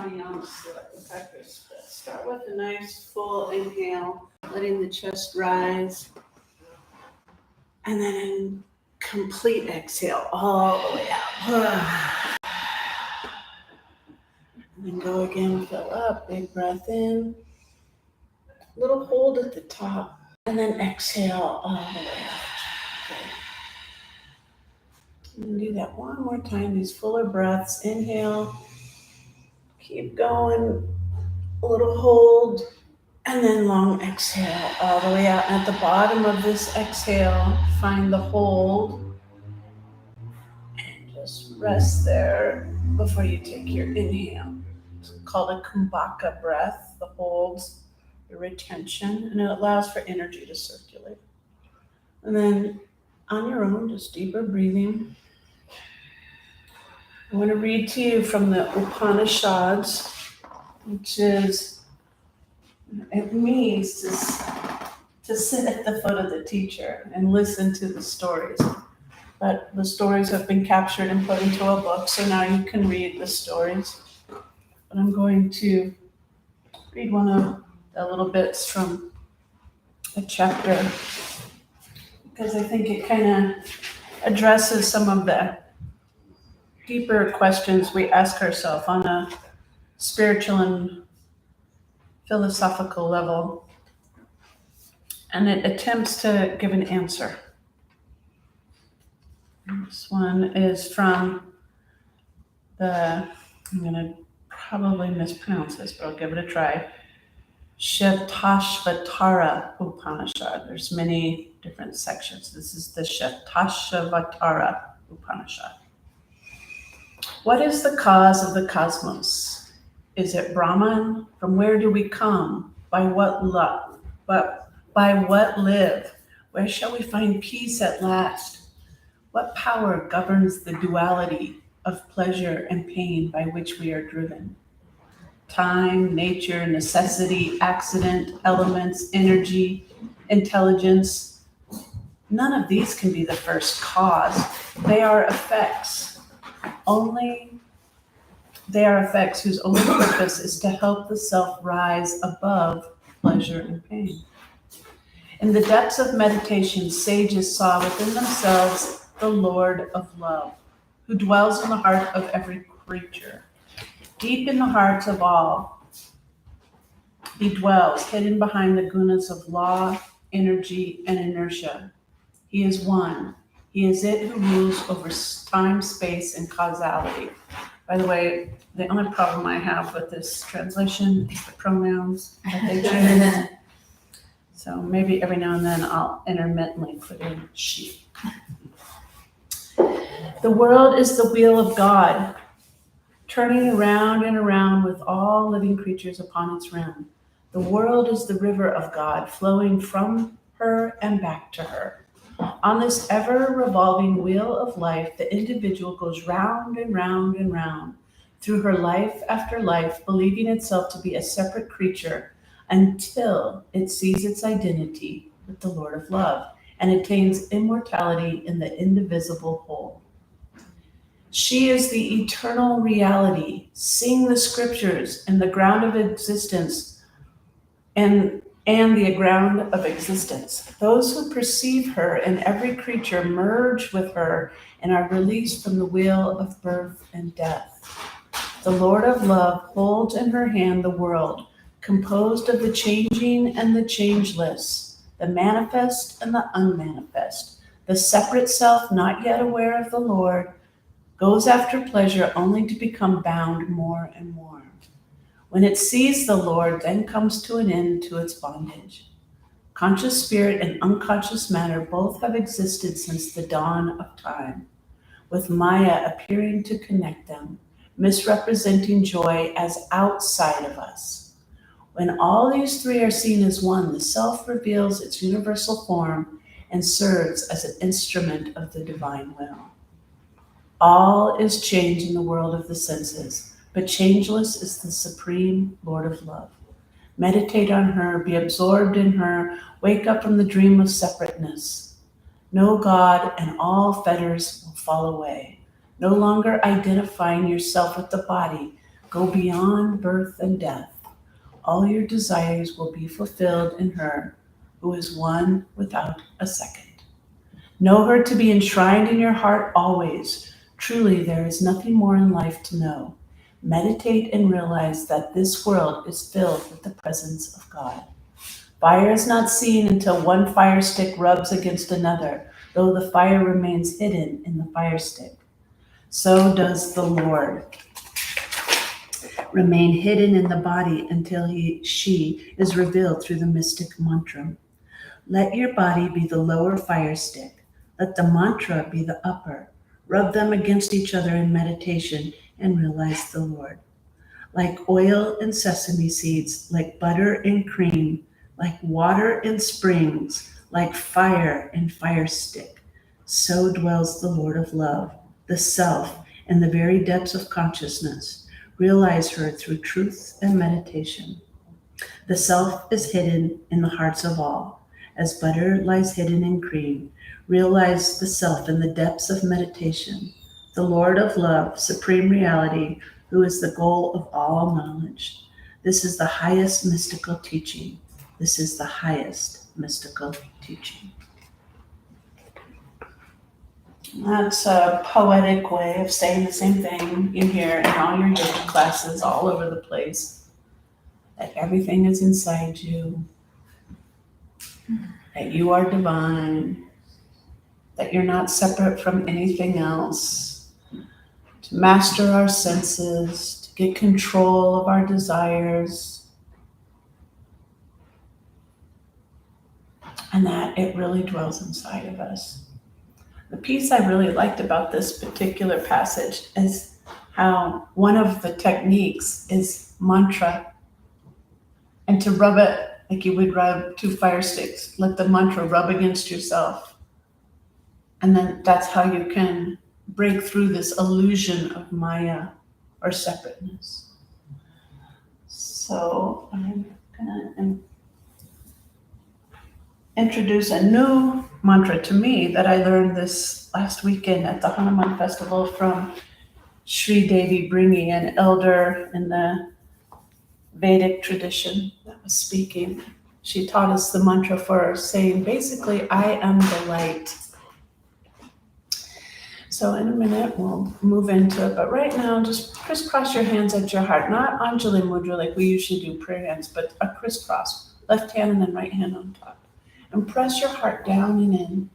pranayama practice. Start with a nice full inhale, letting the chest rise, and then in complete exhale all the way out. And then go again, fill up, big breath in, little hold at the top, and then exhale all the way out. Okay. And do that one more time, these fuller breaths. Inhale, keep going, a little hold, and then long exhale all the way out. And at the bottom of this exhale, find the hold and just rest there before you take your inhale. It's called a kumbhaka breath. The holds the retention, and it allows for energy to circulate. And then on your own, just deeper breathing. I want to read to you from the Upanishads, which is, it means to sit at the foot of the teacher and listen to the stories. But the stories have been captured and put into a book, so now you can read the stories. But I'm going to read one of the little bits from a chapter because I think it kind of addresses some of the deeper questions we ask ourselves on a spiritual and philosophical level, and it attempts to give an answer. This one is from I'm going to probably mispronounce this, but I'll give it a try. Shetashvatara Upanishad. There's many different sections. This is the Shetashvatara Upanishad. What is the cause of the cosmos? Is it Brahman? From where do we come? By what live? Where shall we find peace at last? What power governs the duality of pleasure and pain by which we are driven? Time, nature, necessity, accident, elements, energy, intelligence. None of these can be the first cause. They are effects. They are effects whose only purpose is to help the self rise above pleasure and pain. In the depths of meditation, sages saw within themselves the Lord of love, who dwells in the heart of every creature. Deep in the hearts of all, he dwells, hidden behind the gunas of law, energy, and inertia. He is one. He is it who rules over time, space, and causality. By the way, the only problem I have with this translation is the pronouns that they choose. So maybe every now and then I'll intermittently put in she. The world is the wheel of God, turning around and around with all living creatures upon its rim. The world is the river of God, flowing from her and back to her. On this ever-revolving wheel of life, the individual goes round and round and round through her life after life, believing itself to be a separate creature until it sees its identity with the Lord of love and attains immortality in the indivisible whole. She is the eternal reality. Sing the scriptures and the ground of existence and the ground of existence. Those who perceive her and every creature merge with her and are released from the wheel of birth and death. The Lord of love holds in her hand the world, composed of the changing and the changeless, the manifest and the unmanifest. The separate self, not yet aware of the Lord, goes after pleasure only to become bound more and more. When it sees the Lord, then comes to an end to its bondage. Conscious spirit and unconscious matter both have existed since the dawn of time, with Maya appearing to connect them, misrepresenting joy as outside of us. When all these three are seen as one, the self reveals its universal form and serves as an instrument of the divine will. All is change in the world of the senses, but changeless is the supreme Lord of love. Meditate on her, be absorbed in her, wake up from the dream of separateness. Know God and all fetters will fall away. No longer identifying yourself with the body, go beyond birth and death. All your desires will be fulfilled in her, who is one without a second. Know her to be enshrined in your heart always. Truly, there is nothing more in life to know. Meditate and realize that this world is filled with the presence of God. Fire is not seen until one fire stick rubs against another, though the fire remains hidden in the fire stick. So does the Lord remain hidden in the body until she is revealed through the mystic mantra. Let your body be the lower fire stick. Let the mantra be the upper. Rub them against each other in meditation and realize the Lord. Like oil and sesame seeds, like butter and cream, like water and springs, like fire and fire stick. So dwells the Lord of love, the self, in the very depths of consciousness. Realize her through truth and meditation. The self is hidden in the hearts of all, as butter lies hidden in cream. Realize the self in the depths of meditation. The Lord of love, supreme reality, who is the goal of all knowledge. This is the highest mystical teaching. This is the highest mystical teaching. That's a poetic way of saying the same thing you hear in all your yoga classes all over the place. That everything is inside you. That you are divine. That you're not separate from anything else. To master our senses, to get control of our desires. And that it really dwells inside of us. The piece I really liked about this particular passage is how one of the techniques is mantra. And to rub it like you would rub two fire sticks, let the mantra rub against yourself. And then that's how you can break through this illusion of Maya or separateness. So I'm going to introduce a new mantra to me that I learned this last weekend at the Hanuman Festival from Sri Devi Bringi, an elder in the Vedic tradition that was speaking. She taught us the mantra for saying, basically, I am the light. So in a minute, we'll move into it. But right now, just crisscross your hands at your heart. Not Anjali Mudra like we usually do prayer hands, but a crisscross. Left hand and then right hand on top. And press your heart down and in,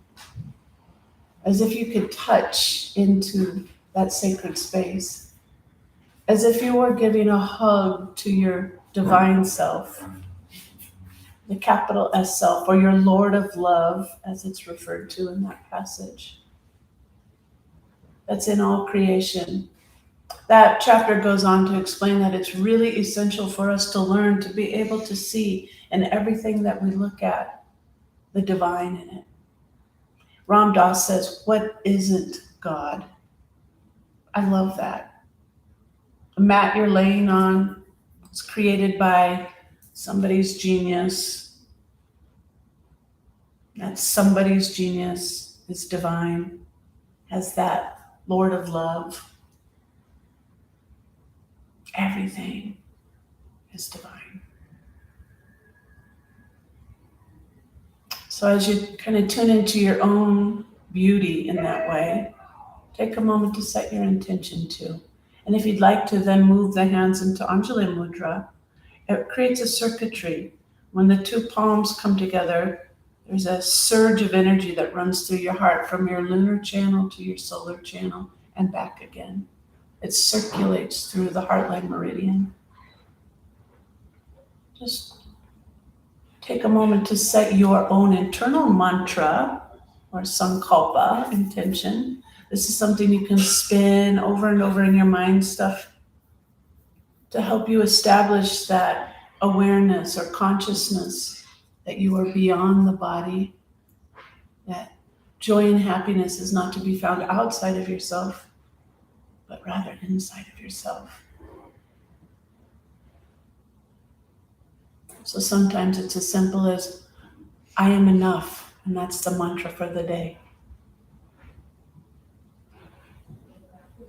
as if you could touch into that sacred space, as if you were giving a hug to your divine self, the capital S self, or your Lord of love, as it's referred to in that passage. That's in all creation. That chapter goes on to explain that it's really essential for us to learn to be able to see in everything that we look at the divine in it. Ram Dass says, what isn't God? I love that. The mat you're laying on is created by somebody's genius. That somebody's genius is divine, has that Lord of love. Everything is divine. So as you kind of tune into your own beauty in that way, take a moment to set your intention to. And if you'd like to then move the hands into Anjali Mudra, it creates a circuitry. When the two palms come together, there's a surge of energy that runs through your heart from your lunar channel to your solar channel and back again. It circulates through the heartline meridian. Just take a moment to set your own internal mantra or sankalpa, intention. This is something you can spin over and over in your mind stuff to help you establish that awareness or consciousness that you are beyond the body, that joy and happiness is not to be found outside of yourself, but rather inside of yourself. So sometimes it's as simple as, I am enough, and that's the mantra for the day.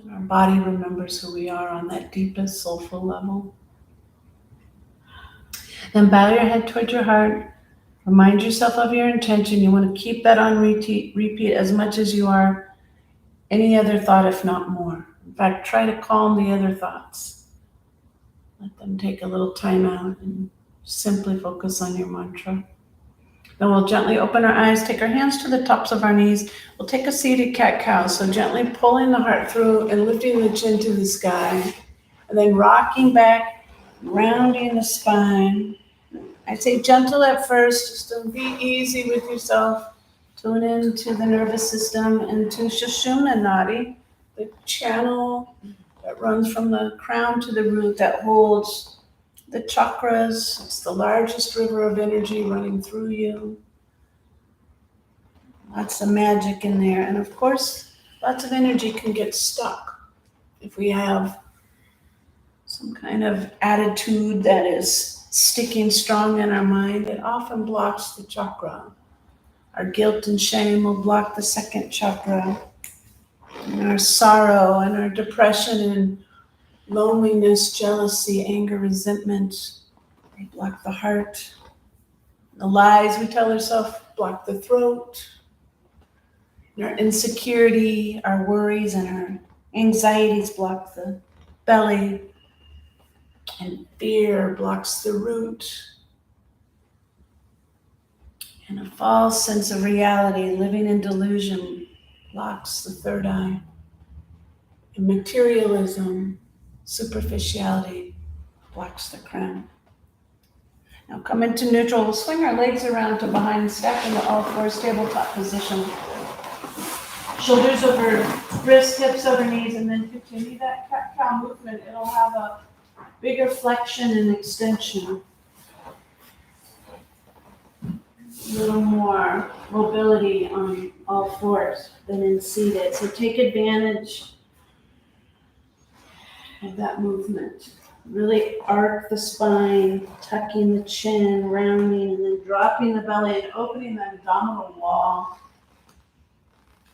And our body remembers who we are on that deepest soulful level. Then bow your head towards your heart. Remind yourself of your intention. You want to keep that on repeat as much as you are any other thought, if not more. In fact, try to calm the other thoughts. Let them take a little time out and simply focus on your mantra. Then we'll gently open our eyes, take our hands to the tops of our knees. We'll take a seated cat-cow, so gently pulling the heart through and lifting the chin to the sky. And then rocking back, rounding the spine. I say gentle at first, just to be easy with yourself. Tune into the nervous system and to Sushumna Nadi, the channel that runs from the crown to the root that holds the chakras. It's the largest river of energy running through you. Lots of magic in there. And of course, lots of energy can get stuck if we have some kind of attitude that is sticking strong in our mind. It often blocks the chakra. Our guilt and shame will block the second chakra. And our sorrow and our depression and loneliness, jealousy, anger, resentment, they block the heart. The lies we tell ourselves block the throat. And our insecurity, our worries, and our anxieties block the belly. And fear blocks the root. And a false sense of reality, living in delusion, blocks the third eye. And materialism, superficiality, blocks the crown. Now come into neutral. We'll swing our legs around to behind, step into all fours, tabletop position. Shoulders over wrists, hips over knees, and then continue that cat-cow movement. It'll have a bigger flexion and extension. A little more mobility on all fours than in seated. So take advantage of that movement. Really arc the spine, tucking the chin, rounding, and then dropping the belly and opening that abdominal wall.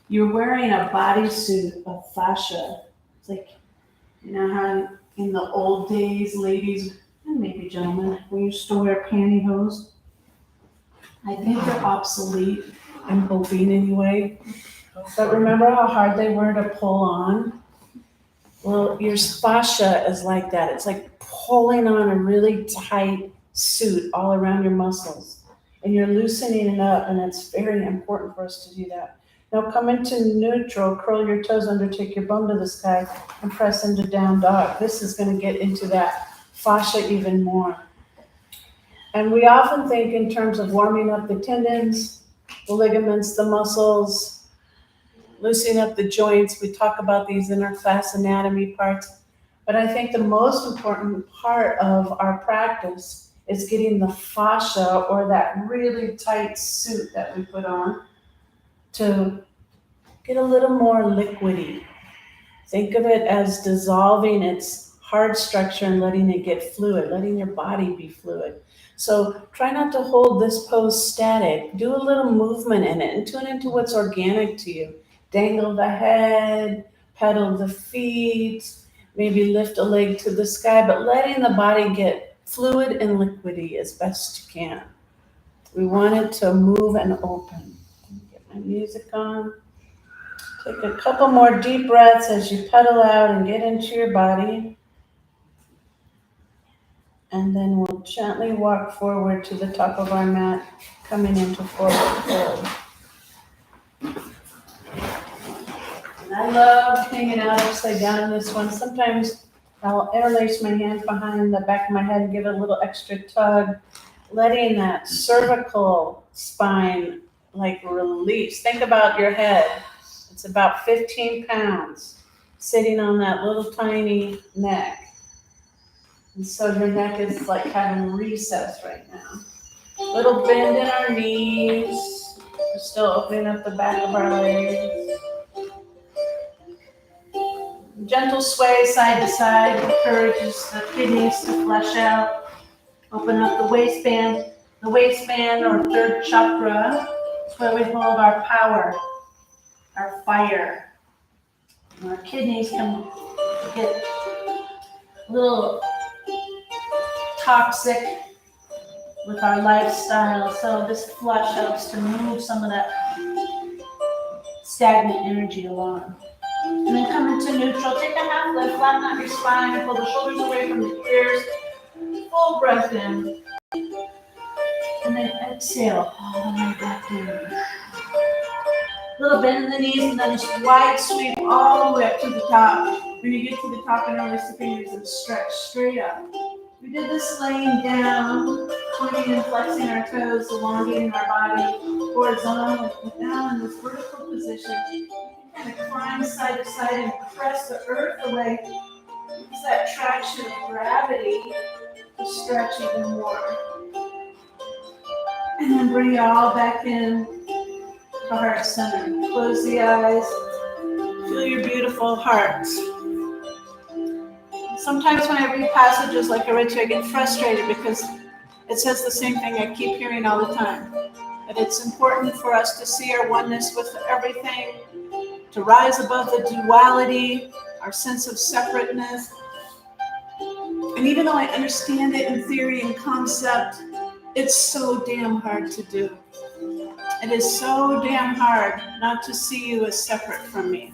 You're wearing a bodysuit of fascia. It's like, you know how in the old days, ladies, and maybe gentlemen, we used to wear pantyhose. I think they're obsolete. I'm hoping anyway. But remember how hard they were to pull on? Well, your fascia is like that. It's like pulling on a really tight suit all around your muscles. And you're loosening it up, and it's very important for us to do that. Now come into neutral, curl your toes under, take your bum to the sky, and press into down dog. This is going to get into that fascia even more. And we often think in terms of warming up the tendons, the ligaments, the muscles, loosening up the joints. We talk about these in our class anatomy parts. But I think the most important part of our practice is getting the fascia, or that really tight suit that we put on, to get a little more liquidy. Think of it as dissolving its hard structure and letting it get fluid, letting your body be fluid. So try not to hold this pose static. Do a little movement in it and tune into what's organic to you. Dangle the head, pedal the feet, maybe lift a leg to the sky, but letting the body get fluid and liquidy as best you can. We want it to move and open. Get my music on. Take a couple more deep breaths as you pedal out and get into your body. And then we'll gently walk forward to the top of our mat, coming into forward fold. And I love hanging out upside down in this one. Sometimes I'll interlace my hands behind the back of my head and give it a little extra tug, letting that cervical spine like release. Think about your head. It's about 15 pounds sitting on that little tiny neck. And so your neck is like having recess right now. Little bend in our knees. We're still opening up the back of our legs. Gentle sway side to side encourages the kidneys to flesh out. Open up the waistband. The waistband, or third chakra, is where we hold our power, our fire. And our kidneys can get a little toxic with our lifestyle. So this flush helps to move some of that stagnant energy along. And then come into neutral. Take a half lift, flatten out your spine, pull the shoulders away from the ears. Full breath in. And then exhale all the way back in. Little bend in the knees and then this wide sweep all the way up to the top. When you get to the top, and release the fingers and stretch straight up. We did this laying down, pointing and flexing our toes, elongating our body horizontally. Now in this vertical position, you can kind of climb side to side and press the earth away. Use that traction of gravity to stretch even more. And then bring it all back in to heart center. Close the eyes. Feel your beautiful heart. Sometimes when I read passages like I read to you, I get frustrated because it says the same thing I keep hearing all the time. That it's important for us to see our oneness with everything, to rise above the duality, our sense of separateness. And even though I understand it in theory and concept, it's so damn hard to do. It is so damn hard not to see you as separate from me.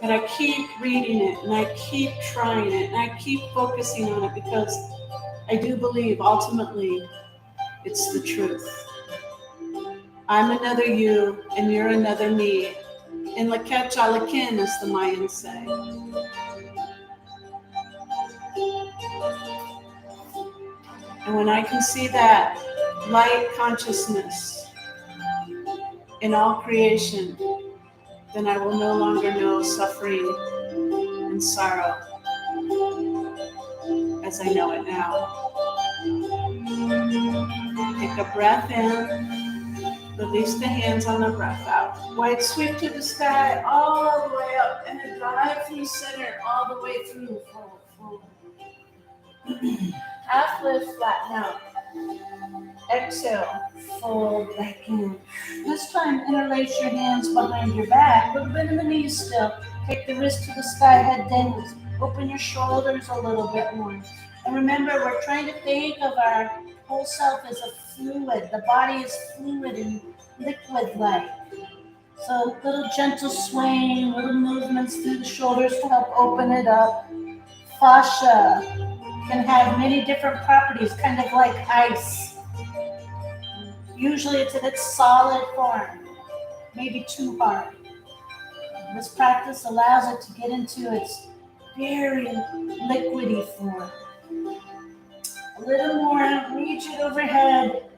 And I keep reading it, and I keep trying it, and I keep focusing on it because I do believe ultimately it's the truth. I'm another you, and you're another me. In Laket Chalakin, as the Mayans say. And when I can see that light consciousness in all creation, then I will no longer know suffering and sorrow as I know it now. Take a breath in, release the hands on the breath out. Wide sweep to the sky, all the way up, and then drive through center, all the way through, full. Half lift, flatten out. Exhale, fold back in. This time, interlace your hands behind your back, but bend in the knees still. Take the wrist to the sky, head downwards. Open your shoulders a little bit more. And remember, we're trying to think of our whole self as a fluid. The body is fluid and liquid-like. So little gentle swaying, little movements through the shoulders to help open it up. Fascia can have many different properties, kind of like ice. Usually it's in its solid form, maybe too hard. This practice allows it to get into its very liquidy form. A little more, reach it overhead,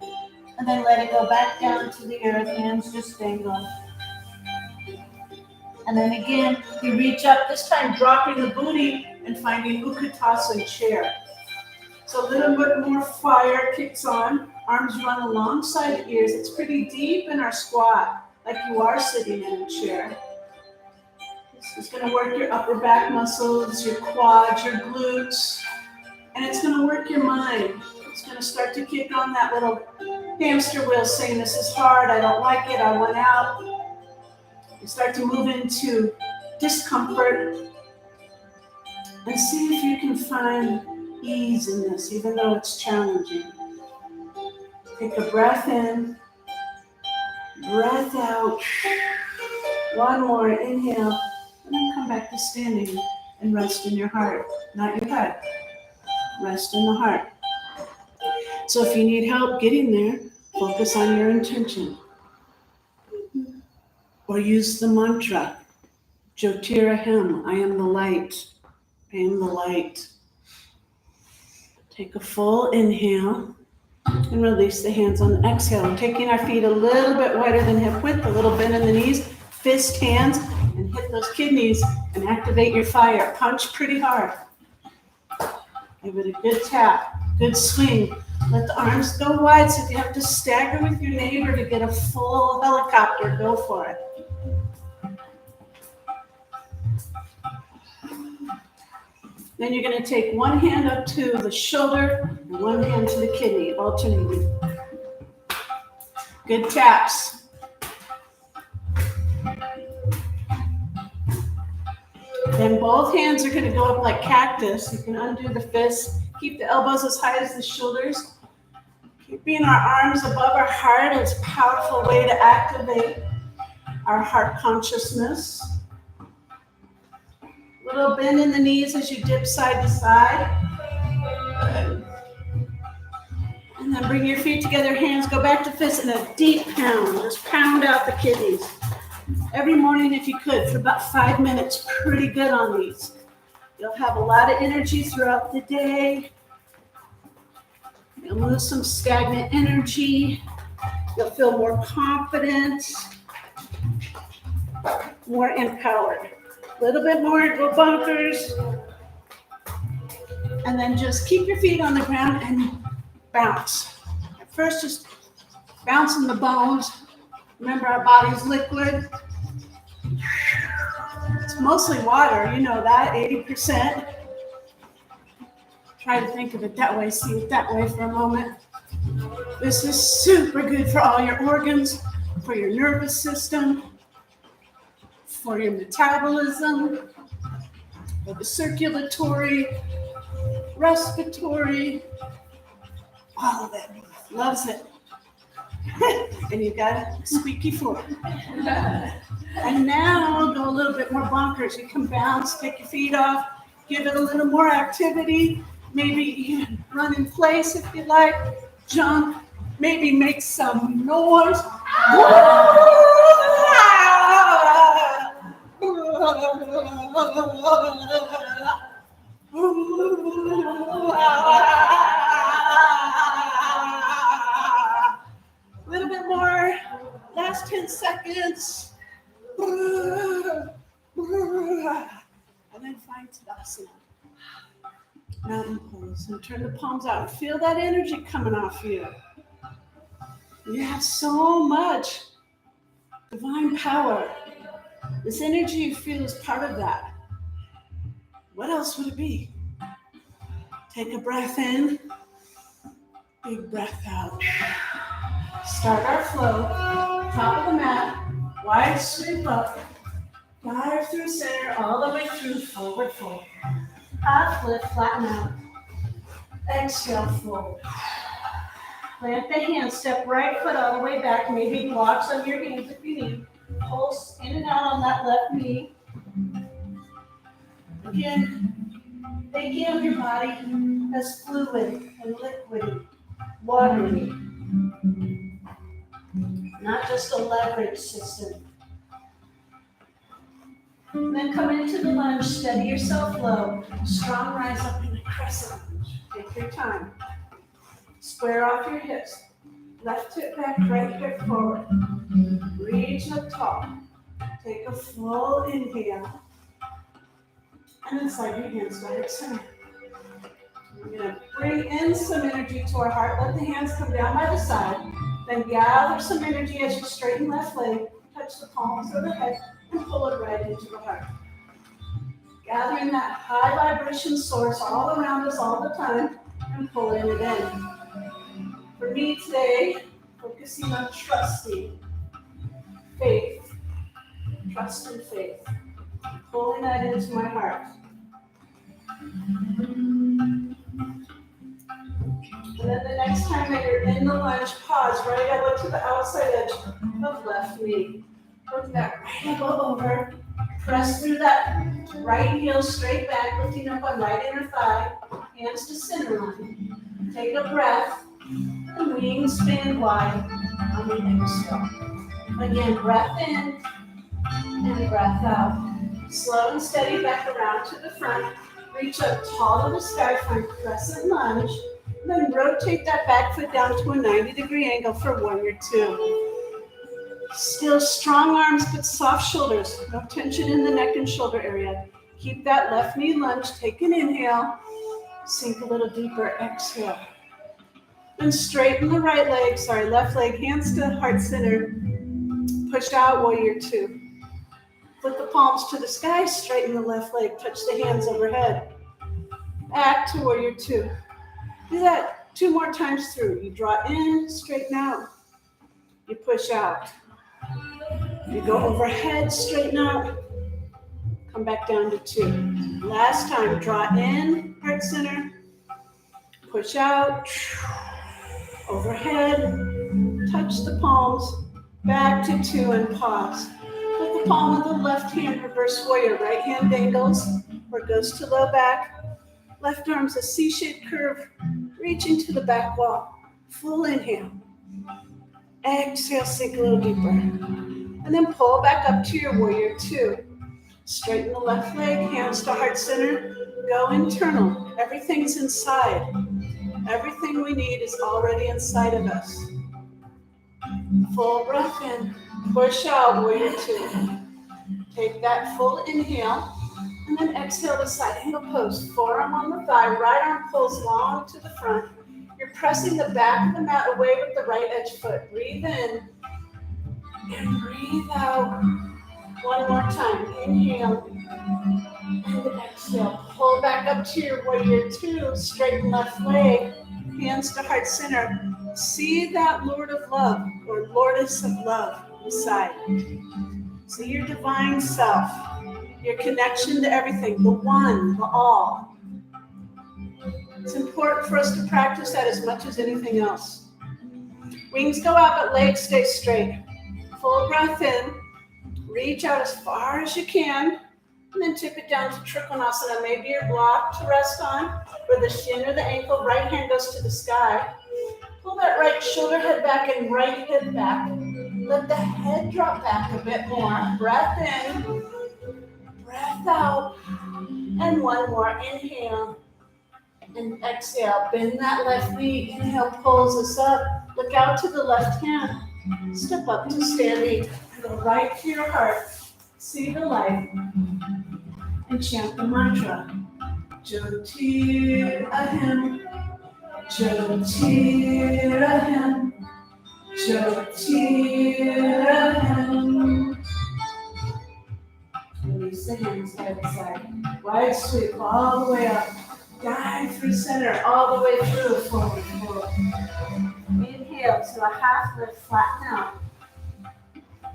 and then let it go back down to the earth, hands just dangle. And then again, you reach up, this time dropping the booty and finding Utkatasana chair. So a little bit more fire kicks on, arms run alongside the ears. It's pretty deep in our squat, like you are sitting in a chair. This is going to work your upper back muscles, your quads, your glutes, and it's going to work your mind. It's going to start to kick on that little hamster wheel saying, this is hard, I don't like it, I want out. You start to move into discomfort and see if you can find ease in this, even though it's challenging. Take a breath in, breath out. One more, inhale, and then come back to standing and rest in your heart, not your head. Rest in the heart. So if you need help getting there, focus on your intention. Or use the mantra, Jyotiraham, I am the light. I am the light. Take a full inhale and release the hands on the exhale. Taking our feet a little bit wider than hip width, a little bend in the knees, fist hands, and hit those kidneys and activate your fire. Punch pretty hard. Give it a good tap, good swing. Let the arms go wide, so if you have to stagger with your neighbor to get a full helicopter, go for it. Then you're going to take one hand up to the shoulder and one hand to the kidney, alternating. Good taps. Then both hands are going to go up like cactus. You can undo the fists. Keep the elbows as high as the shoulders. Keeping our arms above our heart is a powerful way to activate our heart consciousness. Little bend in the knees as you dip side to side. And then bring your feet together, hands go back to fists, and a deep pound. Just pound out the kidneys. Every morning, if you could, for about 5 minutes, pretty good on these. You'll have a lot of energy throughout the day. You'll lose some stagnant energy. You'll feel more confident, more empowered. A little bit more, go bunkers. And then just keep your feet on the ground and bounce. At first, just bouncing the bones. Remember, our body's liquid. It's mostly water, you know that, 80%. Try to think of it that way, see it that way for a moment. This is super good for all your organs, for your nervous system, for your metabolism, for the circulatory, respiratory, all of it. Loves it. And you've got a squeaky floor. And now go a little bit more bonkers. You can bounce, take your feet off, give it a little more activity. Maybe you can run in place if you like, jump, maybe make some noise. A little bit more, last 10 seconds. And then find Tadasana. Mountain pose. And turn the palms out. And feel that energy coming off you. You have so much divine power. This energy you feel is part of that. What else would it be? Take a breath in. Big breath out. Start our flow. Top of the mat. Wide sweep up. Dive through center all the way through forward fold. Half lift, flatten out. Exhale, fold. Plant the hands, step right foot all the way back. Maybe blocks on your hands if you need. Pulse in and out on that left knee. Again, thinking of your body as fluid and liquid, watery. Not just a leverage system. And then come into the lunge, steady yourself low. Strong rise up in the crescent lunge. Take your time. Square off your hips. Left hip back, right hip forward. Reach up tall. Take a full inhale. And then slide your hands to hip center. We're going to bring in some energy to our heart. Let the hands come down by the side. Then gather some energy as you straighten left leg. Touch the palms of the head and pull it right into the heart. Gathering that high vibration source all around us all the time and pulling it in. For me today, focusing on trusting, faith, trust and faith. Pulling that into my heart. And then the next time that you're in the lunge, pause right elbow to the outside edge of left knee. Put that right elbow over. Press through that right heel straight back, lifting up on right inner thigh. Hands to center line. Take a breath. And wings spin wide on the exhale. Again, breath in and breath out. Slow and steady back around to the front. Reach up tall to the sky, find crescent lunge. Then rotate that back foot down to a 90-degree angle for warrior two. Still strong arms but soft shoulders. No tension in the neck and shoulder area. Keep that left knee lunge. Take an inhale. Sink a little deeper. Exhale. And straighten the right leg. Left leg. Hands to heart center. Push out warrior two. Put the palms to the sky. Straighten the left leg. Touch the hands overhead. Back to warrior two. Do that 2 more times through. You draw in, straighten out. You push out. You go overhead, straighten out. Come back down to 2. Last time, draw in, heart center. Push out, overhead, touch the palms, back to 2 and pause. Put the palm of the left hand, reverse warrior. Right hand dangles or goes to low back. Left arm's a C-shaped curve, reaching to the back wall. Full inhale. Exhale, sink a little deeper. And then pull back up to your warrior 2. Straighten the left leg, hands to heart center. Go internal. Everything's inside. Everything we need is already inside of us. Full breath in. Push out, warrior 2. Take that full inhale. And then exhale to side angle pose. Forearm on the thigh. Right arm pulls long to the front. You're pressing the back of the mat away with the right edge foot. Breathe in. And breathe out. One more time. Inhale. And exhale. Pull back up to your warrior 2. Straighten left leg. Hands to heart center. See that Lord of love or Lordess of love inside. See your divine self. Your connection to everything. The one, the all. It's important for us to practice that as much as anything else. Wings go out, but legs stay straight. Full breath in. Reach out as far as you can. And then tip it down to Trikonasana. Maybe your block to rest on, or the shin or the ankle. Right hand goes to the sky. Pull that right shoulder head back and right hip back. Let the head drop back a bit more. Breath in. Breath out. And one more. Inhale. And exhale. Bend that left knee. Inhale pulls us up. Look out to the left hand. Step up to standing. Go right to your heart. See the light. And chant the mantra. Jyotir Ahim. Jyotir Ahim. Jyotir Ahim. Release the hands side to side. Wide sweep all the way up. Dive through center, all the way through, forward, forward. Inhale to a half lift, flatten out.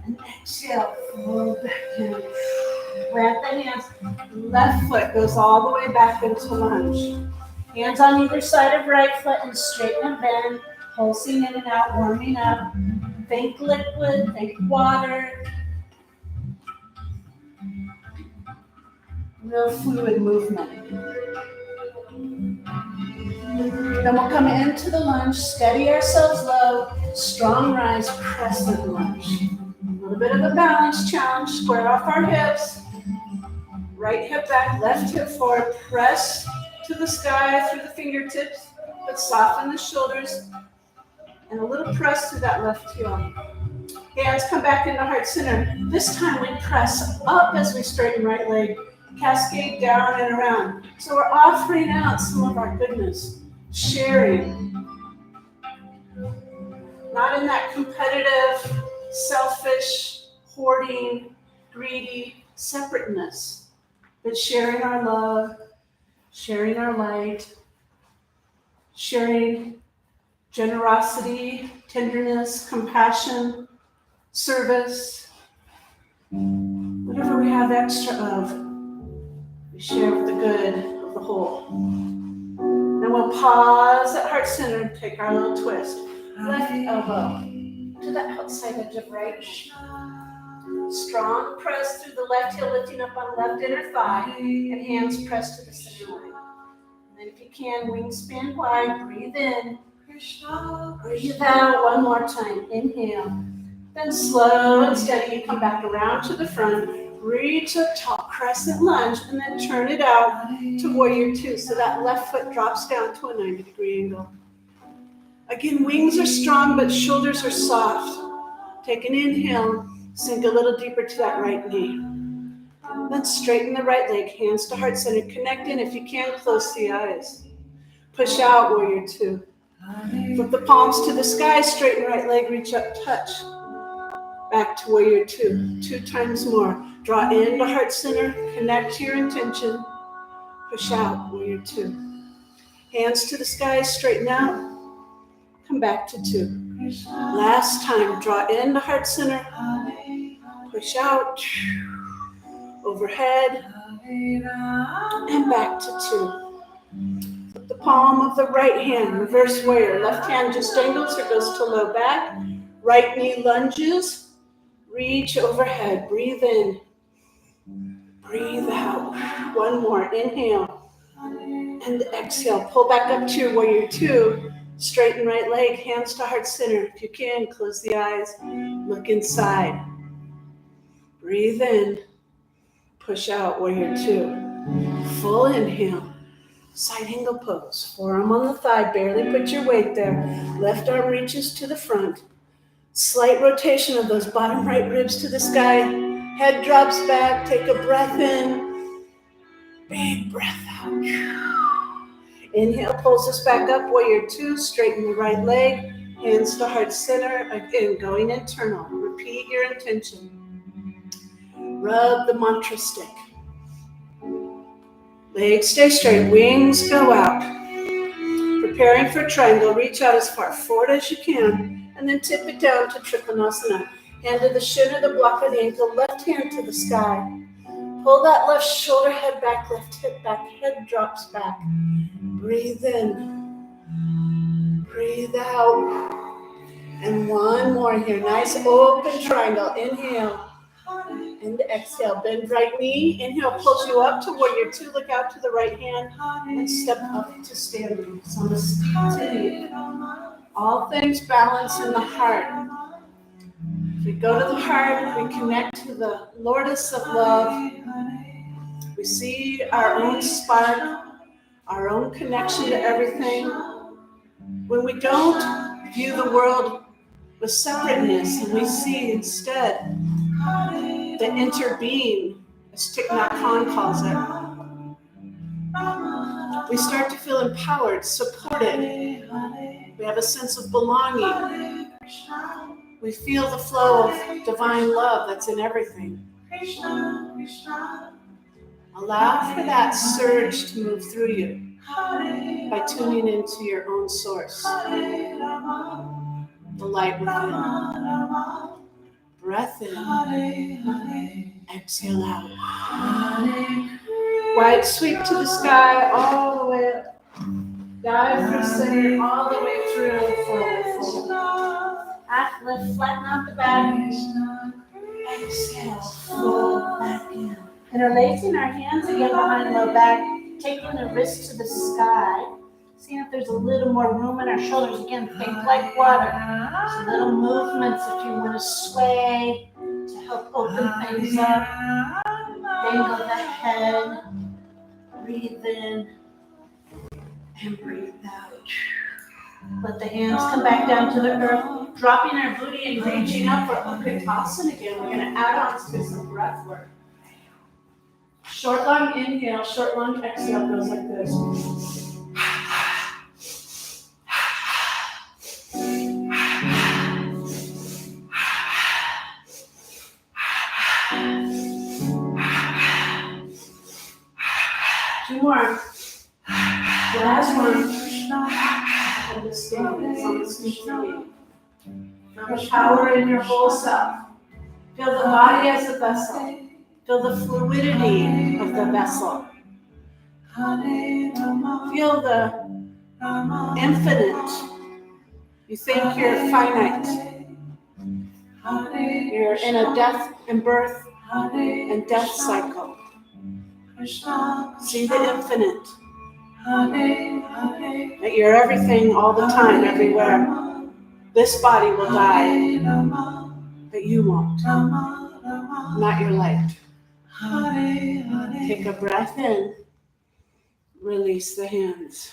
And exhale, fold back in. Plant the hands. Left foot goes all the way back into lunge. Hands on either side of right foot and straighten and bend. Pulsing in and out, warming up. Think liquid, think water. Real fluid movement. Then we'll come into the lunge, steady ourselves low, strong rise, crescent lunge. A little bit of a balance challenge, square off our hips. Right hip back, left hip forward, press to the sky through the fingertips, but soften the shoulders, and a little press through that left heel. Hands come back into heart center. This time we press up as we straighten right leg, cascade down and around. So we're offering out some of our goodness, sharing. Not in that competitive, selfish, hoarding, greedy separateness, but sharing our love, sharing our light, sharing generosity, tenderness, compassion, service, whatever we have extra of, we share for the good of the whole. Then we'll pause at heart center and take our little twist. Left elbow to the outside edge of right knee. Strong press through the left heel, lifting up on left inner thigh, and hands pressed to the center line. And then if you can, wings span wide, breathe in. Breathe out one more time. Inhale. Then slow and steady, you come back around to the front. Reach up tall, crescent lunge, and then turn it out to warrior 2. So that left foot drops down to a 90-degree angle. Again, wings are strong, but shoulders are soft. Take an inhale, sink a little deeper to that right knee. Then straighten the right leg, hands to heart center. Connect in. If you can, close the eyes. Push out, warrior 2. Flip the palms to the sky, straighten right leg, reach up, touch. Back to warrior 2. 2 times more. Draw in to heart center, connect to your intention. Push out, warrior 2. Hands to the sky, straighten out. Come back to 2. Last time, draw in to heart center. Push out. Overhead. And back to 2. Put the palm of the right hand, reverse warrior. Left hand just dangles or goes to low back. Right knee lunges. Reach overhead. Breathe in. Breathe out. One more. Inhale. And exhale. Pull back up to warrior 2. Straighten right leg. Hands to heart center. If you can, close the eyes. Look inside. Breathe in. Push out, warrior 2. Full inhale. Side angle pose. Forearm on the thigh. Barely put your weight there. Left arm reaches to the front. Slight rotation of those bottom right ribs to the sky. Head drops back. Take a breath in. Big breath out. Inhale pulls us back up. Warrior 2. Straighten the right leg. Hands to heart center. Again, going internal. Repeat your intention. Rub the mantra stick. Legs stay straight, wings go out. Preparing for triangle, reach out as far forward as you can, and then tip it down to Trikonasana. Hand to the shin or the block of the ankle, left hand to the sky. Pull that left shoulder, head back, left hip back, head drops back. Breathe in. Breathe out. And one more here. Nice open triangle. Inhale. And exhale, bend right knee. Inhale, pulls you up to warrior 2. Look out to the right hand and step up to standing. So on a steep titty. All things balance in the heart. If we go to the heart, we connect to the Lourdes of love. We see our own spark, our own connection to everything. When we don't view the world with separateness and we see instead the interbeing, as Thich Nhat Hanh calls it, we start to feel empowered, supported. We have a sense of belonging. We feel the flow of divine love that's in everything. Allow for that surge to move through you by tuning into your own source, the light within. Breath in, exhale out. Wide sweep to the sky, all the way up. Dive through center, all the way through. Fold. Half lift, flatten out the back. Exhale, fold back in. Interlacing our hands again behind low back, taking the wrists to the sky. Seeing if there's a little more room in our shoulders. Again, think like water. Just little movements if you want to sway to help open things up. Dangle the head. Breathe in and breathe out. Let the hands come back down to the earth. Dropping our booty and reaching up for Utkatasana again. We're going to add on to some breath work. Short, long inhale, short, long exhale goes like this. 2 more. Last one. Understand. Feel the power in your whole self. Feel the body as a vessel. Feel the fluidity of the vessel. Feel the infinite. You think you're finite. You're in a death and birth and death cycle. See the infinite. That you're everything all the time, everywhere. This body will die, but you won't. Not your life. Take a breath in. Release the hands.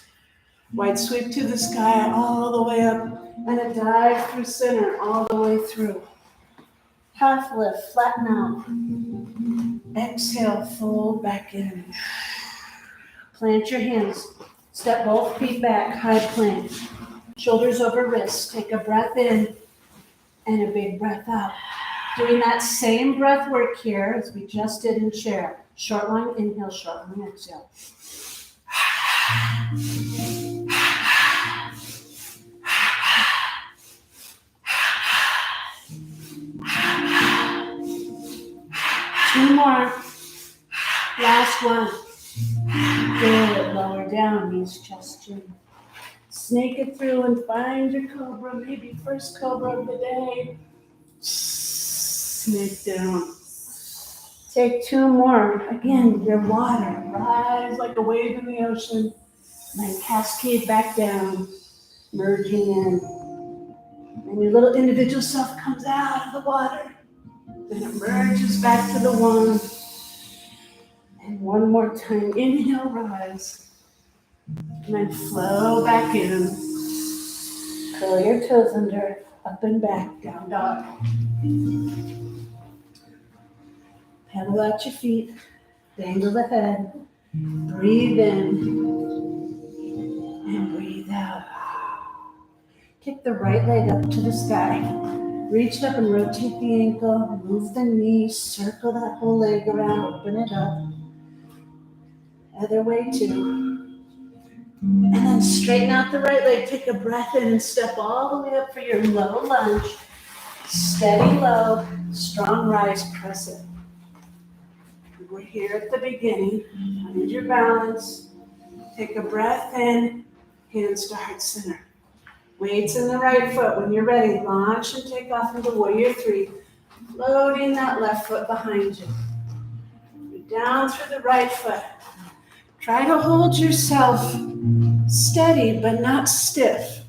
Wide sweep to the sky, all the way up, and a dive through center, all the way through. Half lift, flatten out. Exhale, fold back in. Plant your hands. Step both feet back, high plank. Shoulders over wrists. Take a breath in and a big breath out. Doing that same breath work here as we just did in chair. Short, long inhale, short, long exhale. 2 more. Last one. Good. Lower down, knees, chest, chin. Snake it through and find your cobra, maybe first cobra of the day. Snake down. Take two more. Again, your water. Rise like a wave in the ocean. Then cascade back down, merging in. And your little individual self comes out of the water. Then it merges back to the one. And one more time, inhale, rise. And then flow back in. Curl your toes under, up and back, down dog. Pedal out your feet, dangle the head. Breathe in and breathe out. Kick the right leg up to the sky. Reach it up and rotate the ankle. Move the knee, circle that whole leg around, open it up. Other way too. And then straighten out the right leg. Take a breath in and step all the way up for your low lunge. Steady low, strong rise, press it. We're here at the beginning. Find your balance. Take a breath in, hands to heart center. Weights in the right foot. When you're ready, launch and take off into warrior three. Loading that left foot behind you. Down through the right foot. Try to hold yourself steady but not stiff,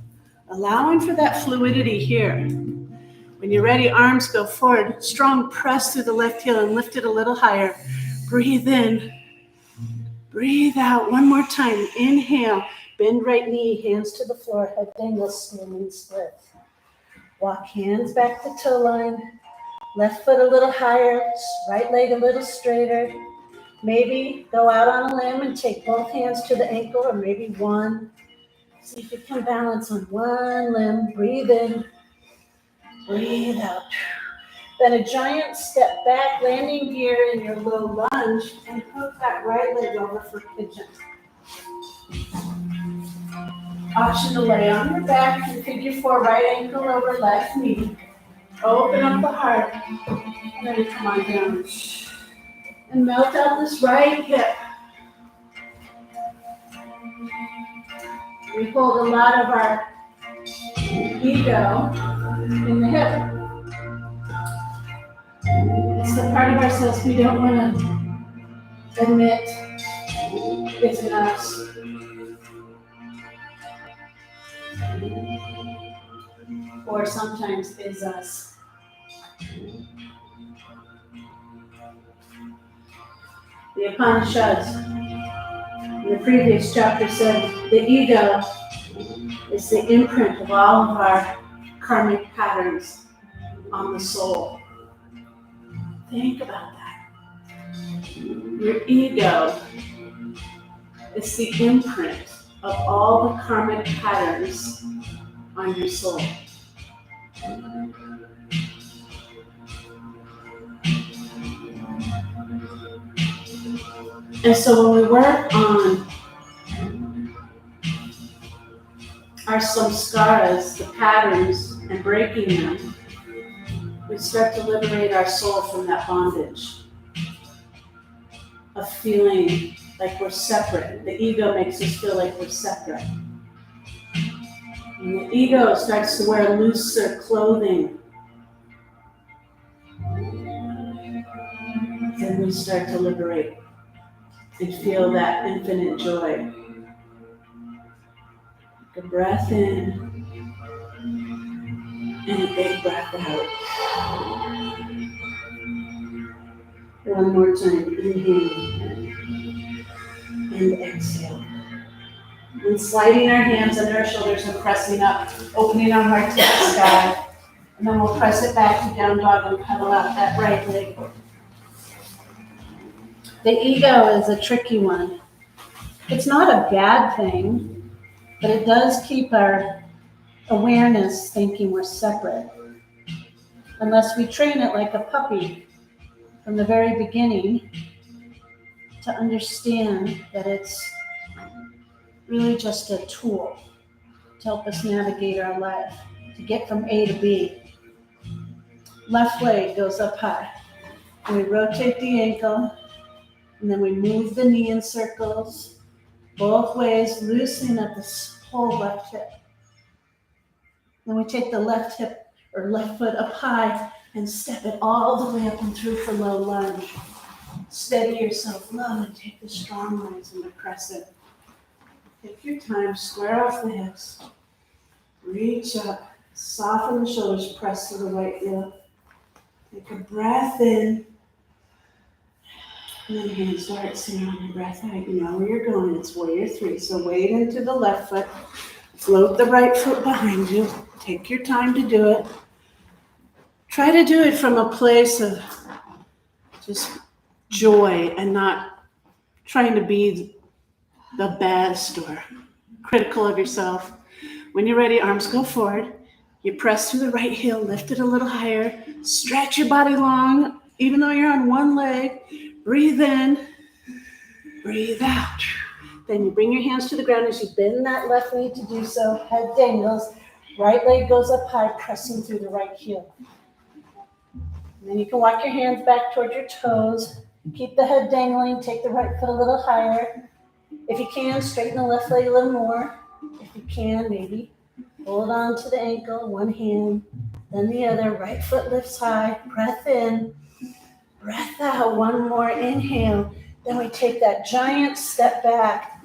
allowing for that fluidity here. When you're ready, arms go forward. Strong press through the left heel and lift it a little higher. Breathe in. Breathe out. One more time. Inhale. Bend right knee, hands to the floor, head dangles, standing split. Walk hands back to toe line. Left foot a little higher, right leg a little straighter. Maybe go out on a limb and take both hands to the ankle, or maybe one. See if you can balance on one limb. Breathe in, breathe out. Then a giant step back, landing gear in your low lunge, and hook that right leg over for pigeon. Option to lay on your back and figure four, right ankle over left knee. Open up the heart. And then come on down. And melt out this right hip. We hold a lot of our ego in the hip. It's the part of ourselves we don't want to admit isn't us. Or sometimes is us. The Upanishads in the previous chapter said the ego is the imprint of all of our karmic patterns on the soul. Think about that. Your ego is the imprint of all the karmic patterns on your soul. And so when we work on our samskaras, the patterns, and breaking them, we start to liberate our soul from that bondage of feeling like we're separate. The ego makes us feel like we're separate. And the ego starts to wear looser clothing. Then we start to liberate and feel that infinite joy. Take a breath in and a big breath out. One more time. Inhale and exhale. And sliding our hands under our shoulders and pressing up, opening our heart to the sky. And then we'll press it back to down dog and pedal out that right leg. The ego is a tricky one. It's not a bad thing, but it does keep our awareness thinking we're separate. Unless we train it like a puppy from the very beginning to understand that it's really just a tool to help us navigate our life, to get from A to B. Left leg goes up high. And we rotate the ankle. And then we move the knee in circles, both ways, loosening at the whole left hip. Then we take the left hip or left foot up high and step it all the way up and through for low lunge. Steady yourself low and take the strong legs into crescent. Take your time, square off the hips. Reach up, soften the shoulders, press to the right heel. Take a breath in. And then hands start sitting on your breath out. You know where you're going. It's warrior 3. So wade into the left foot. Float the right foot behind you. Take your time to do it. Try to do it from a place of just joy and not trying to be the best or critical of yourself. When you're ready, arms go forward. You press through the right heel, lift it a little higher. Stretch your body long, even though you're on one leg. Breathe in, breathe out. Then you bring your hands to the ground as you bend that left knee to do so. Head dangles, right leg goes up high, pressing through the right heel. And then you can walk your hands back toward your toes. Keep the head dangling, take the right foot a little higher. If you can, straighten the left leg a little more. If you can, maybe hold on to the ankle, one hand, then the other. Right foot lifts high, breath in, breath out. One more inhale. Then we take that giant step back.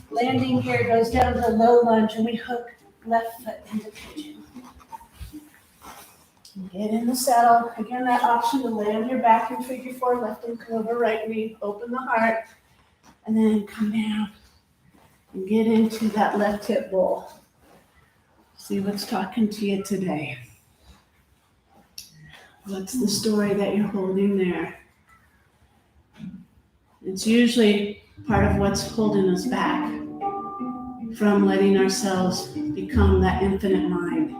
Landing here goes down to low lunge, and we hook left foot into pigeon. Get in the saddle. Again, that option to lay on your back in figure 4, left and come over, right knee, open the heart, and then come down and get into that left hip bowl. See what's talking to you today. What's the story that you're holding there? It's usually part of what's holding us back from letting ourselves become that infinite mind.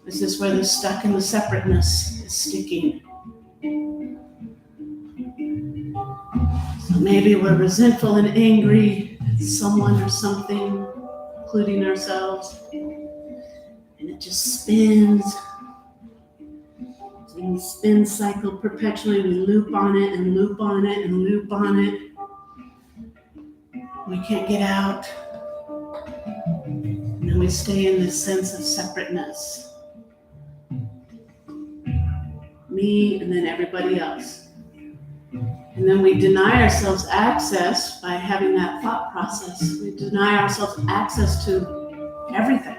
Is this where the stuck in the separateness is sticking? So maybe we're resentful and angry at someone or something, including ourselves, and it just spins. And we spin cycle perpetually. We loop on it and loop on it and loop on it. We can't get out. And then we stay in this sense of separateness. Me and then everybody else. And then we deny ourselves access by having that thought process. We deny ourselves access to everything.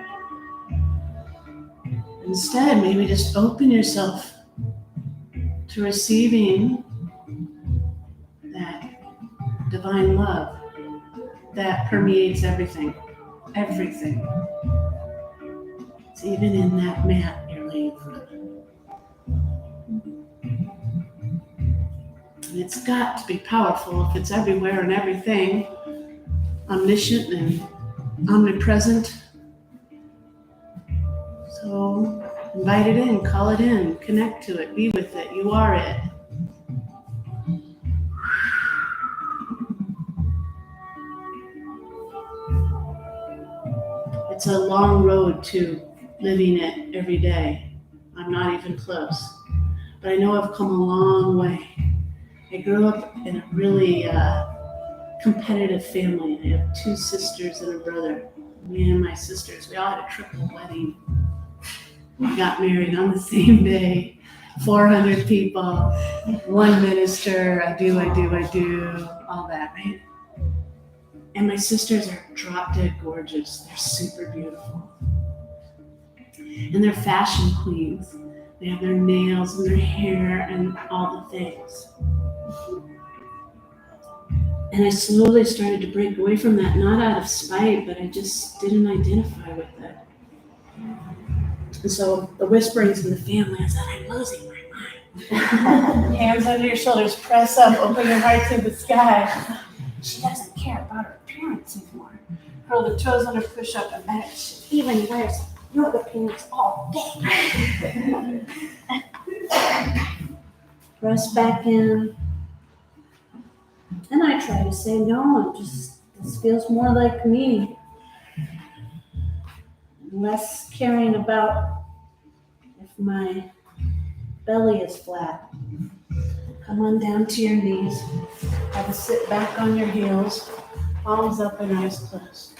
Instead, maybe just open yourself to receiving that divine love that permeates everything. Everything. It's even in that mat you're laying on. And it's got to be powerful if it's everywhere and everything, omniscient and omnipresent. So invite it in, call it in, connect to it, be with it. You are it. It's a long road to living it every day. I'm not even close, but I know I've come a long way. I grew up in a really competitive family. I have 2 sisters and a brother. Me and my sisters, we all had a triple wedding. We got married on the same day. 400 people, 1 minister, I do, all that, right? And my sisters are drop dead gorgeous. They're super beautiful. And they're fashion queens. They have their nails and their hair and all the things. And I slowly started to break away from that, not out of spite, but I just didn't identify with it. And so the whisperings in the family is that I'm losing my mind. Hands under your shoulders, press up, open your heart to the sky. She doesn't care about her appearance anymore. Curl the toes under, push up and back. She even wears yoga pants all day. Press back in. And I try to say no, this feels more like me. Less caring about if my belly is flat. Come on down to your knees. Have a sit back on your heels, palms up and eyes closed.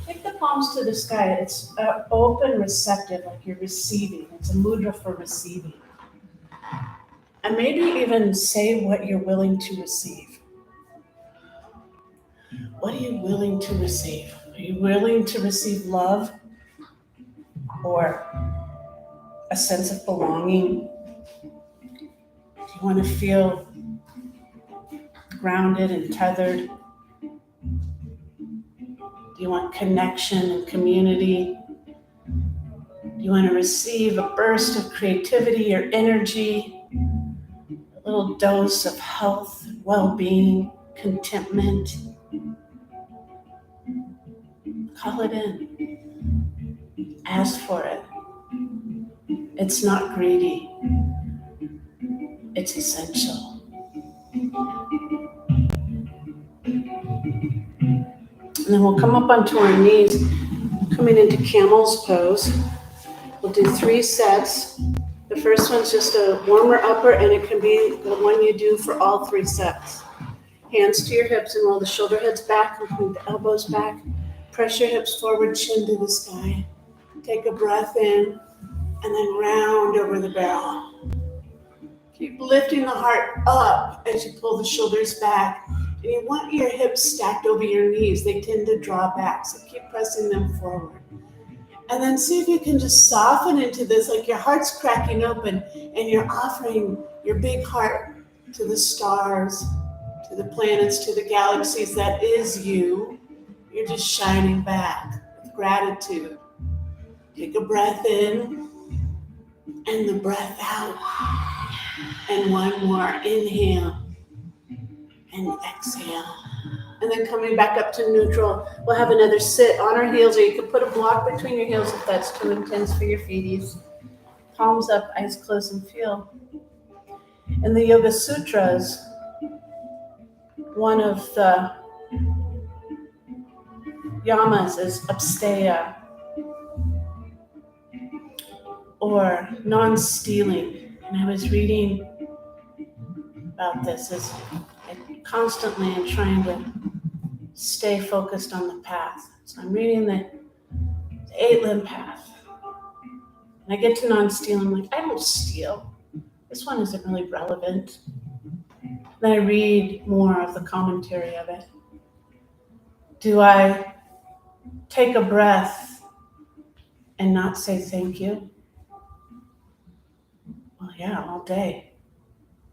Take the palms to the sky. It's open, receptive, like you're receiving. It's a mudra for receiving. And maybe even say what you're willing to receive. What are you willing to receive? Are you willing to receive love or a sense of belonging? Do you want to feel grounded and tethered? Do you want connection and community? Do you want to receive a burst of creativity or energy? A little dose of health, well-being, contentment? Call it in. Ask for it. It's not greedy. It's essential. And then we'll come up onto our knees, coming into camel's pose. We'll do 3 sets. The first one's just a warmer upper, and it can be the one you do for all 3 sets. Hands to your hips and roll the shoulder heads back and move the elbows back. Press your hips forward, chin to the sky. Take a breath in, and then round over the barrel. Keep lifting the heart up as you pull the shoulders back. And you want your hips stacked over your knees. They tend to draw back, so keep pressing them forward. And then see if you can just soften into this, like your heart's cracking open and you're offering your big heart to the stars, to the planets, to the galaxies that is you. You're just shining back with gratitude. Take a breath in and the breath out. And one more, inhale and exhale. And then coming back up to neutral, we'll have another sit on our heels, or you can put a block between your heels if that's too intense for your feeties. Palms up, eyes closed, and feel. In the Yoga Sutras, one of the yamas is absteya, or non-stealing. And I was reading about this as I constantly am trying to stay focused on the path. So I'm reading the 8-limb path. And I get to non-steal. I'm like, I don't steal. This one isn't really relevant. Then I read more of the commentary of it. Do I take a breath and not say thank you? Well, yeah, all day.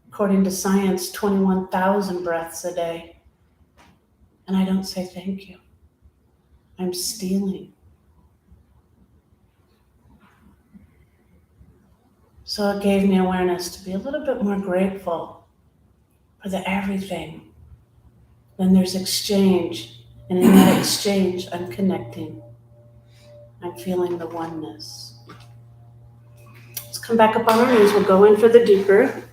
According to science, 21,000 breaths a day. And I don't say thank you. I'm stealing. So it gave me awareness to be a little bit more grateful for the everything. Then there's exchange. And in that exchange, I'm connecting. I'm feeling the oneness. Let's come back up on our knees. We'll go in for the deeper.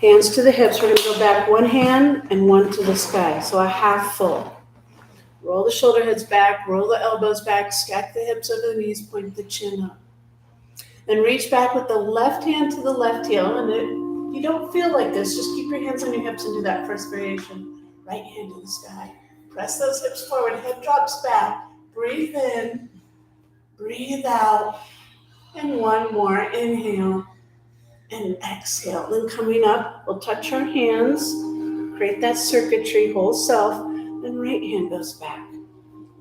Hands to the hips. We're going to go back one hand and one to the sky. So a half full. Roll the shoulder heads back. Roll the elbows back. Stack the hips over the knees. Point the chin up. Then reach back with the left hand to the left heel. And if you don't feel like this, just keep your hands on your hips and do that first variation. Right hand to the sky. Press those hips forward. Head drops back. Breathe in. Breathe out. And one more. Inhale. And exhale. Then coming up, we'll touch our hands. Create that circuitry, whole self. Then right hand goes back.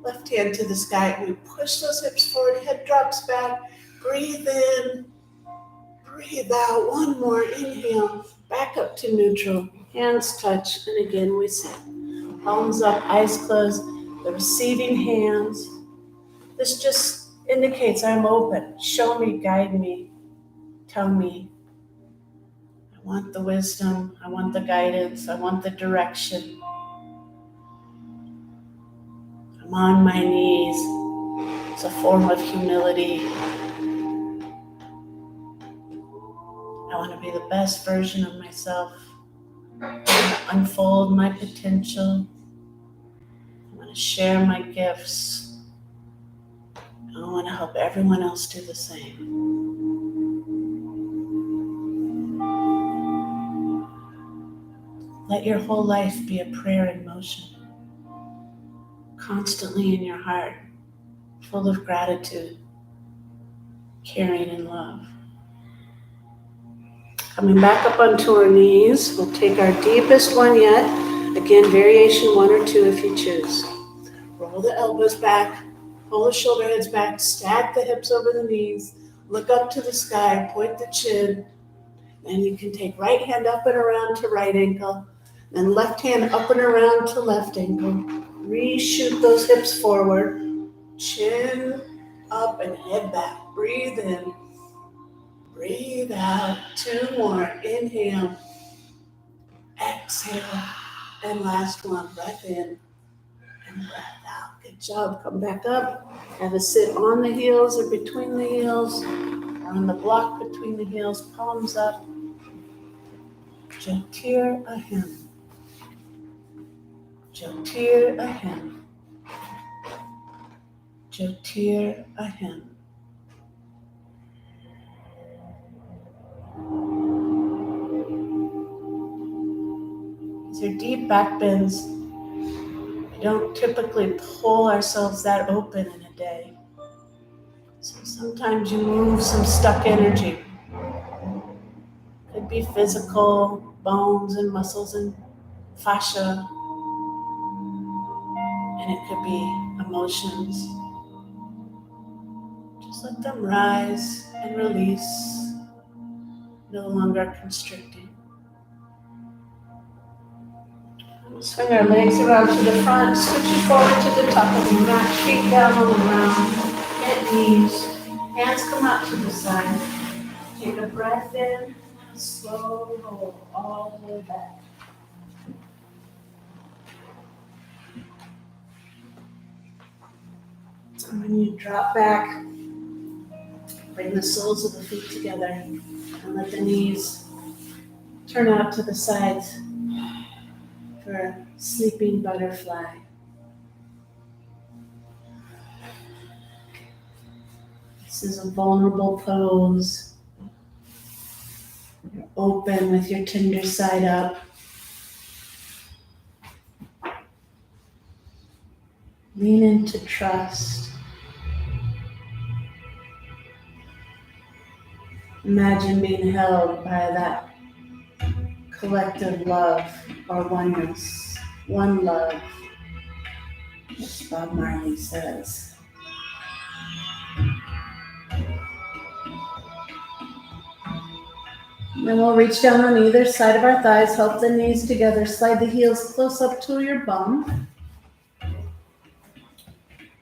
Left hand to the sky. We push those hips forward. Head drops back. Breathe in. Breathe out. One more. Inhale. Back up to neutral. Hands touch. And again, we sit. Palms up, eyes closed. The receiving hands. This just indicates I'm open. Show me, guide me, tell me. I want the wisdom. I want the guidance. I want the direction. I'm on my knees. It's a form of humility. I want to be the best version of myself. I want to unfold my potential. I want to share my gifts. I want to help everyone else do the same. Let your whole life be a prayer in motion, constantly in your heart, full of gratitude, caring, and love. Coming back up onto our knees, we'll take our deepest one yet. Again, variation 1 or 2 if you choose. Roll the elbows back, pull the shoulder heads back, stack the hips over the knees, look up to the sky, point the chin, and you can take right hand up and around to right ankle, then left hand up and around to left ankle. Reshoot those hips forward, chin up and head back. Breathe in, breathe out. 2 more. Inhale, exhale, and last one. Breath in and breath out. Good job. Come back up. Have a sit on the heels or between the heels, or on the block between the heels, palms up. Jatir Ahem. Jatir Ahem. Jatir Ahem. These are deep back bends. We don't typically pull ourselves that open in a day. So sometimes you move some stuck energy. Could be physical, bones and muscles and fascia. And it could be emotions. Just let them rise and release, no longer constricting. Swing our legs around to the front, switch it forward to the top of the mat, feet down on the ground, bent knees, hands come out to the side. Take a breath in, slow roll all the way back. And when you drop back, bring the soles of the feet together and let the knees turn out to the sides for sleeping butterfly. This is a vulnerable pose. You're open with your tender side up. Lean into trust. Imagine being held by that collective love or oneness. One love, as Bob Marley says. Then we'll reach down on either side of our thighs, help the knees together, slide the heels close up to your bum.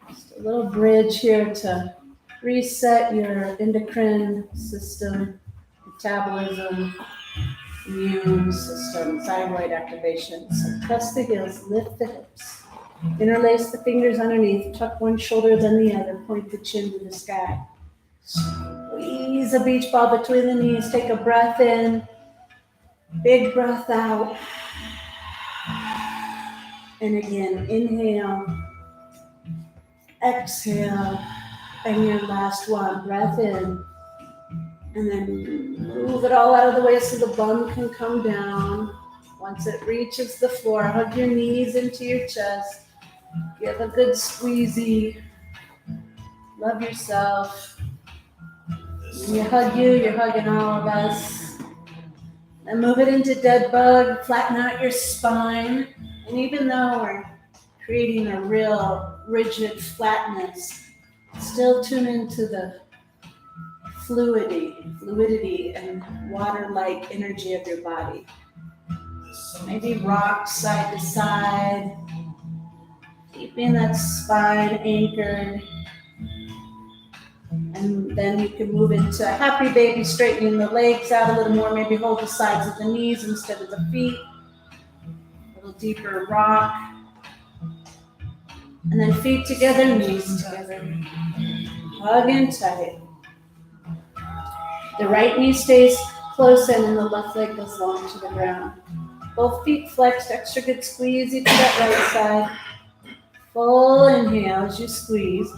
Just a little bridge here to reset your endocrine system, metabolism, immune system, thyroid activation. So press the heels, lift the hips, interlace the fingers underneath, tuck one shoulder then the other, point the chin to the sky. Squeeze a beach ball between the knees, take a breath in, big breath out. And again, inhale, exhale, and your last one, breath in. And then move it all out of the way so the bum can come down. Once it reaches the floor, hug your knees into your chest. Give a good squeezy. Love yourself. When you hug you, you're hugging all of us. Then move it into dead bug. Flatten out your spine. And even though we're creating a real rigid flatness, still tune into the fluidity and water-like energy of your body. Maybe rock side to side, keeping that spine anchored. And then you can move into a happy baby, straightening the legs out a little more, maybe hold the sides of the knees instead of the feet. A little deeper rock. And then feet together, knees together. Hug in tight. The right knee stays close in and the left leg goes long to the ground. Both feet flexed, extra good squeeze to that right side. Full inhale as you squeeze.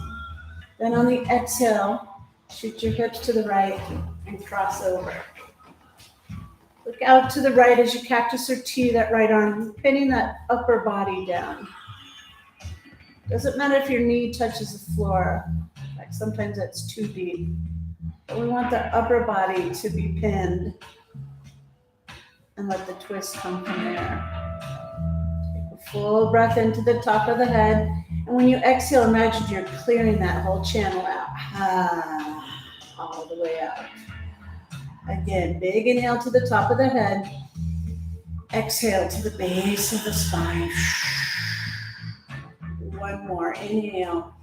Then on the exhale, shoot your hips to the right and cross over. Look out to the right as you cactus or T that right arm, pinning that upper body down. Doesn't matter if your knee touches the floor. Like sometimes that's too deep. But we want the upper body to be pinned and let the twist come from there. Take a full breath into the top of the head. And when you exhale, imagine you're clearing that whole channel out. All the way out. Again, big inhale to the top of the head. Exhale to the base of the spine. One more. Inhale.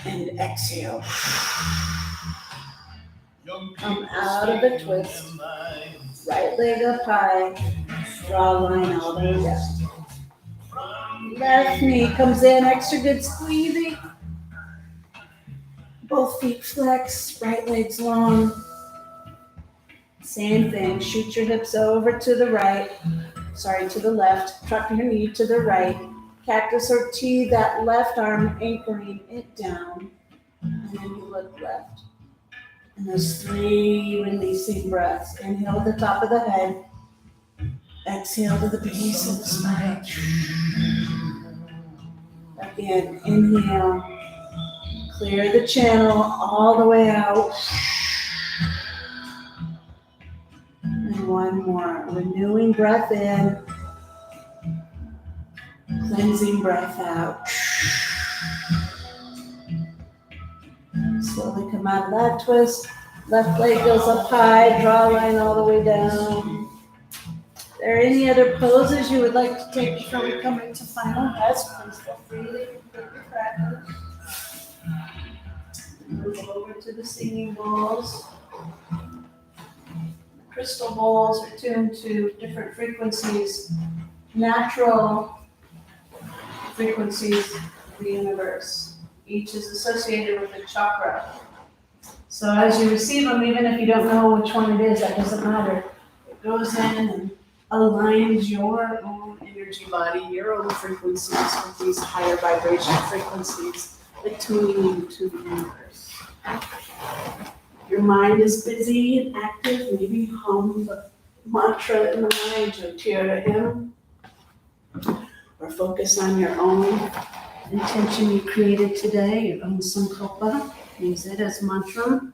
And exhale. Come out of the twist. Right leg up high. Draw a line all the way down. Left knee comes in. Extra good squeezing. Both feet flex. Right leg's long. Same thing. Shoot your hips over to the right. To the left. Tuck your knee to the right. Cactus or T, that left arm anchoring it down. And then you look left. And those 3 releasing breaths. Inhale to the top of the head. Exhale to the base of the spine. Again, inhale. Clear the channel all the way out. And one more. Renewing breath in. Cleansing breath out. Slowly come out of that twist. Left leg goes up high. Draw a line all the way down. Are there any other poses you would like to take before we come into final rest? Please feel free to complete your practice. Move over to the singing bowls. The crystal bowls are tuned to different frequencies, natural frequencies of the universe. Each is associated with a chakra. So as you receive them, even if you don't know which one it is, that doesn't matter. It goes in and aligns your own energy body, your own frequencies with these higher vibration frequencies, attuning to the universe. Your mind is busy and active, maybe hum the mantra in the mind, Jyotirah hymn, or focus on your own intention you created today, your own sankalpa. Use it as mantra.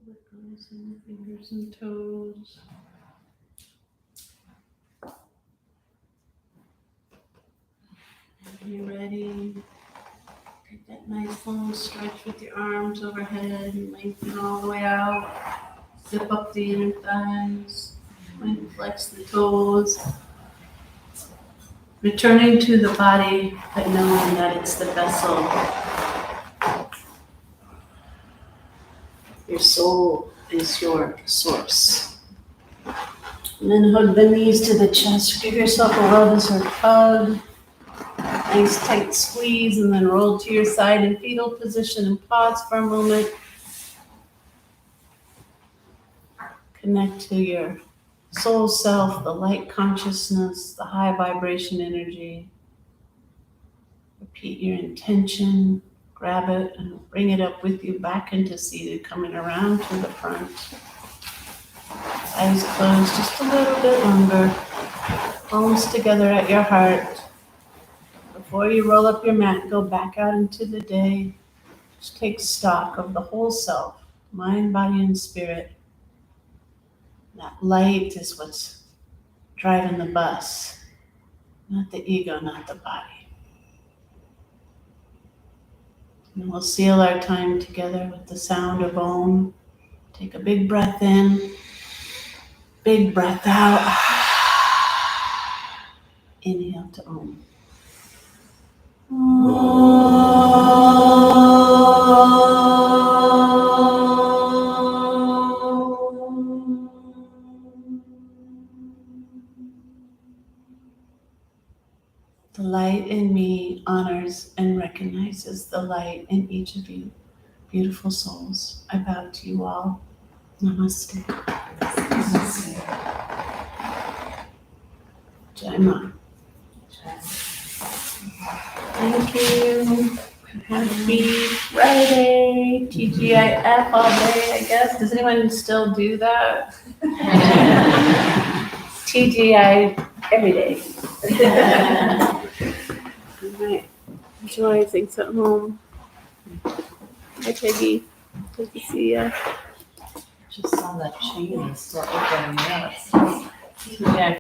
Wiggles in the fingers and toes. When you're ready, take that nice long stretch with your arms overhead and lengthen all the way out. Zip up the inner thighs, and flex the toes. Returning to the body, but knowing that it's the vessel. Your soul is your source. And then hug the knees to the chest. Give yourself a well-deserved hug. Nice tight squeeze, and then roll to your side in fetal position and pause for a moment. Connect to your soul self, the light consciousness, the high vibration energy. Repeat your intention. Grab it and bring it up with you back into seated, coming around to the front. Eyes closed just a little bit longer. Palms together at your heart. Before you roll up your mat, go back out into the day. Just take stock of the whole self, mind, body, and spirit. That light is what's driving the bus, not the ego, not the body. And we'll seal our time together with the sound of Om. Take a big breath in, big breath out. Inhale to Om. The light in me honors and recognizes the light in each of you, beautiful souls. I bow to you all. Namaste. Namaste. Jai Ma. Thank you. Happy Friday. TGIF all day, I guess. Does anyone still do that? TGI every day. All right. Joy, thanks at home. Hi, Peggy. Good to see ya. Just saw that chain is still open. Yeah.